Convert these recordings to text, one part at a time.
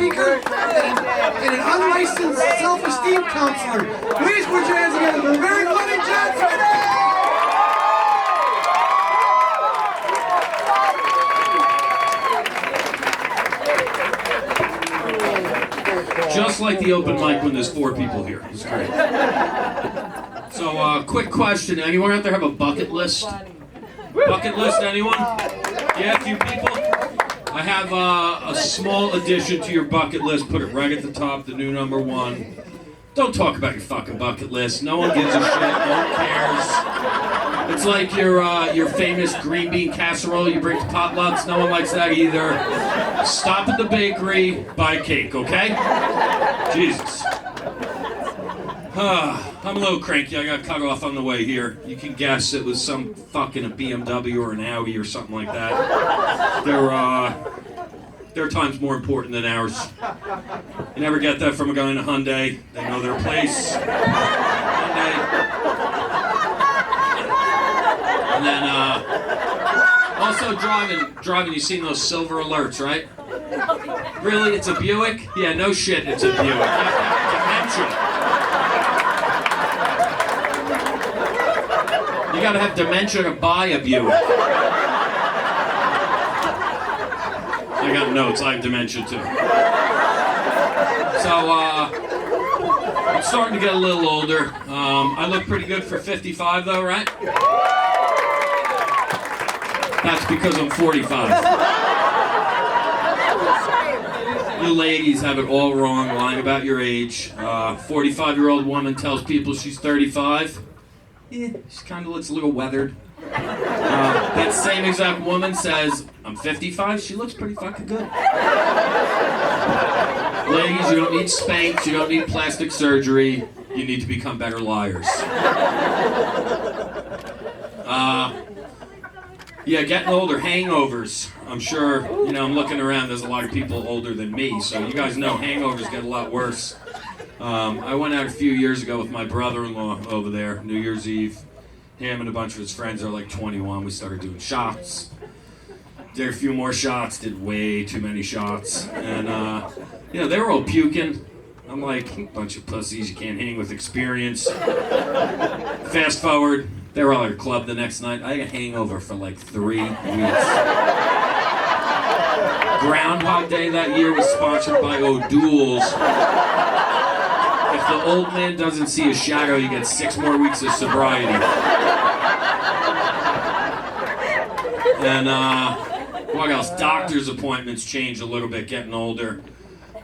speaker and an unlicensed self-esteem counselor. Please put your hands together for the very funny John Sweeny! Just like the open mic when there's 4 people here. It's great. So, quick question. Anyone out there have a bucket list? Bucket list, anyone? Yeah, a few people? I have a small addition to your bucket list. Put it right at the top, the new number 1. Don't talk about your fucking bucket list. No one gives a shit. No one cares. It's like your famous green bean casserole you bring to potlucks. No one likes that either. Stop at the bakery, buy a cake, okay? Jesus. I'm a little cranky. I got cut off on the way here. You can guess it was some fucking a BMW or an Audi or something like that. Their time's more important than ours. You never get that from a guy in a Hyundai. They know their place. Hyundai. And then, also driving, you've seen those silver alerts, right? Really? It's a Buick? Yeah, no shit, it's a Buick. Dementia. You gotta have dementia to buy a Buick. I got notes, I have dementia too. So, I'm starting to get a little older. I look pretty good for 55 though, right? That's because I'm 45. You ladies have it all wrong, lying about your age. 45-year-old woman tells people she's 35. She kind of looks a little weathered. That same exact woman says, I'm 55, she looks pretty fucking good. Ladies, you don't need Spanx, you don't need plastic surgery, you need to become better liars. Yeah, getting older, hangovers. I'm sure, I'm looking around, there's a lot of people older than me, so you guys know hangovers get a lot worse. I went out a few years ago with my brother-in-law over there, New Year's Eve. Him and a bunch of his friends are like 21. We started doing shots. Did a few more shots, did way too many shots. And, they were all puking. I'm like, bunch of pussies, you can't hang with experience. Fast forward, they were all at a club the next night. I had a hangover for like 3 weeks. Groundhog Day that year was sponsored by O'Doul's. If the old man doesn't see a shadow, you get 6 more weeks of sobriety. And what else? Doctor's appointments change a little bit, getting older.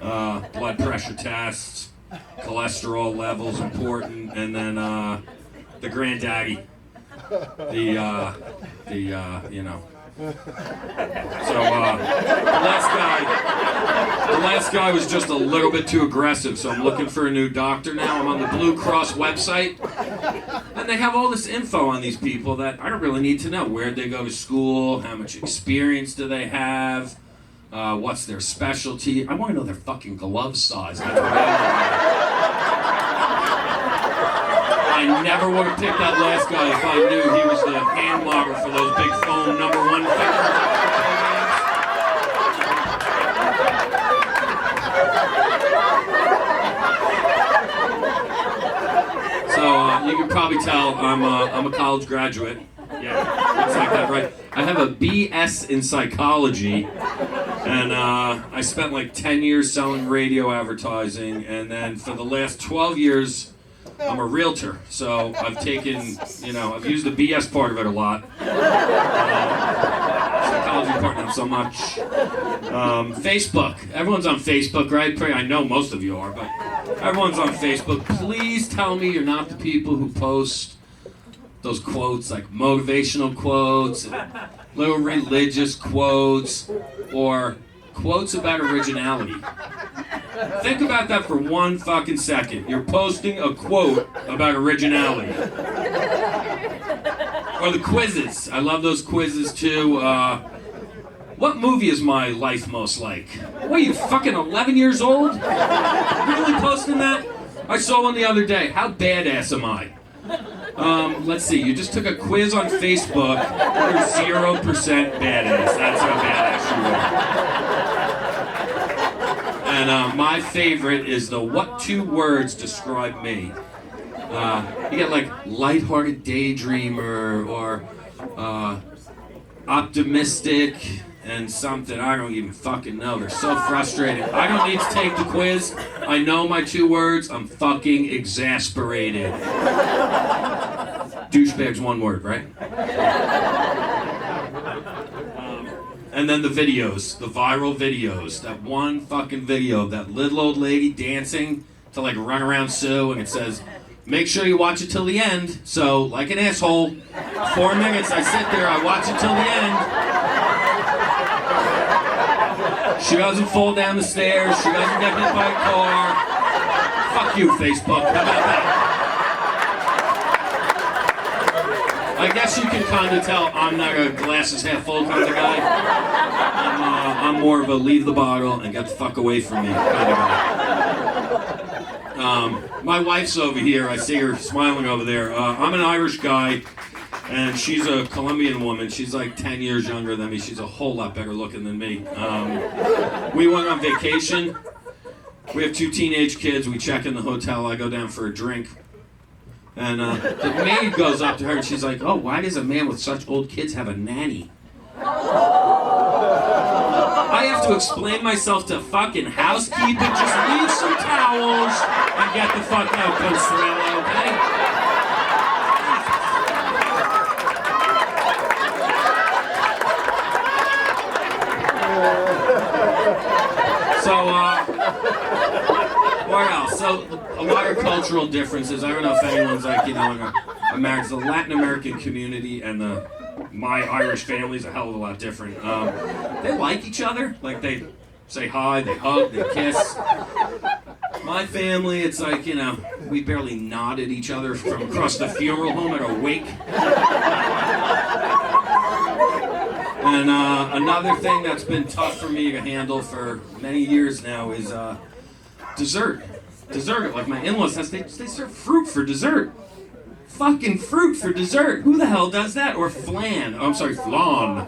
Blood pressure tests, cholesterol levels important, and then the granddaddy, the So the last guy was just a little bit too aggressive, so I'm looking for a new doctor now. I'm on the Blue Cross website, and they have all this info on these people that I don't really need to know. Where'd they go to school? How much experience do they have? What's their specialty? I want to know their fucking glove size. I never would have picked that last guy if I knew he was the hand model for those big foam #1 fingers. So you can probably tell I'm a college graduate. Yeah, looks like that, right? I have a BS in psychology, and I spent like 10 years selling radio advertising, and then for the last 12 years, I'm a realtor. So I've taken, I've used the BS part of it a lot. Psychology part not so much. Facebook. Everyone's on Facebook, right? I know most of you are, but everyone's on Facebook. Please tell me you're not the people who post those quotes, like motivational quotes, little religious quotes, or quotes about originality. Think about that for 1 fucking second. You're posting a quote about originality. Or the quizzes. I love those quizzes too. What movie is my life most like? What, are you fucking 11 years old? Really posting that? I saw one the other day. How badass am I? Let's see, you just took a quiz on Facebook. You're 0% badass. That's how badass you are. And my favorite is the what two words describe me. You get like lighthearted daydreamer or optimistic and something. I don't even fucking know. They're so frustrating. I don't need to take the quiz. I know my two words. I'm fucking exasperated. Douchebag's one word, right? And then the videos, the viral videos. That one fucking video of that little old lady dancing to like Run Around Sue, and it says, make sure you watch it till the end. So, like an asshole, 4 minutes, I sit there, I watch it till the end. She doesn't fall down the stairs, she doesn't get hit by a car. Fuck you, Facebook, how about that? I guess you can kind of tell I'm not a glasses half full kind of guy. I'm more of a leave the bottle and get the fuck away from me kind of guy. My wife's over here. I see her smiling over there. I'm an Irish guy, and she's a Colombian woman. She's like 10 years younger than me. She's a whole lot better looking than me. We went on vacation. We have 2 teenage kids. We check in the hotel. I go down for a drink. And the maid goes up to her and she's like, oh, why does a man with such old kids have a nanny? I have to explain myself to fucking housekeeping. Just leave some towels and get the fuck out, Consuelo, okay? So, what else? So, a lot of cultural differences. I don't know if anyone's like, you know, America's the Latin American community and my Irish family's a hell of a lot different. They like each other. Like, they say hi, they hug, they kiss. My family, it's like, you know, we barely nod at each other from across the funeral home at a wake. And another thing that's been tough for me to handle for many years now is dessert. Dessert, like my in-laws, they serve fruit for dessert. Fucking fruit for dessert. Who the hell does that? Or flan. Oh, I'm sorry, flan.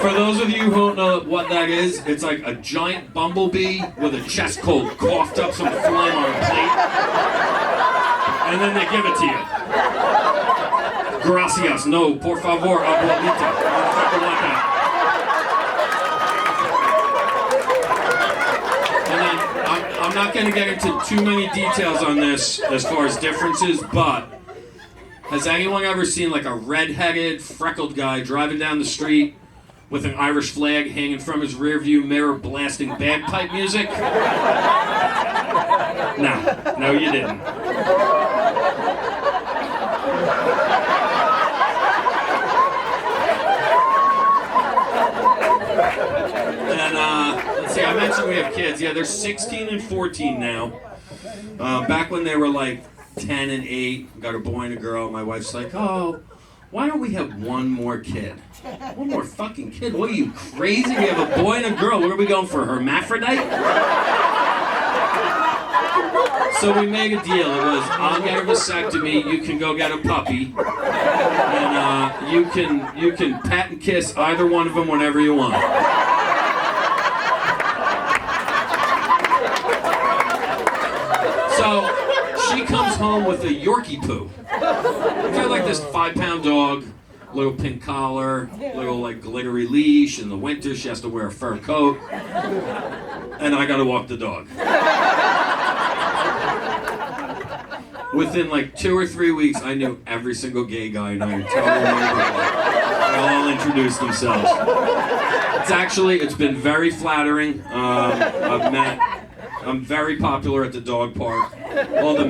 For those of you who don't know what that is, it's like a giant bumblebee with a chest cold coughed up some phlegm on a plate. And then they give it to you. Gracias. No, por favor, abuelita. I don't fucking want that. And then, I'm not going to get into too many details on this as far as differences, but has anyone ever seen like a red-headed, freckled guy driving down the street with an Irish flag hanging from his rearview mirror blasting bagpipe music? No, you didn't. And let's see, I mentioned we have kids. Yeah, they're 16 and 14 now. Back when they were like 10 and 8, we got a boy and a girl. My wife's like, oh, why don't we have one more kid? One more fucking kid? What are you, crazy? We have a boy and a girl. What are we going for, hermaphrodite? So we made a deal. It was, I'll get a vasectomy, you can go get a puppy, and you can pet and kiss either one of them whenever you want. So she comes home with a Yorkie poo. They're like this 5-pound dog, little pink collar, little like glittery leash. In the winter, she has to wear a fur coat, and I gotta walk the dog. Within like 2 or 3 weeks, I knew every single gay guy in our entire neighborhood. They all introduced themselves. It's been very flattering. I'm very popular at the dog park. All the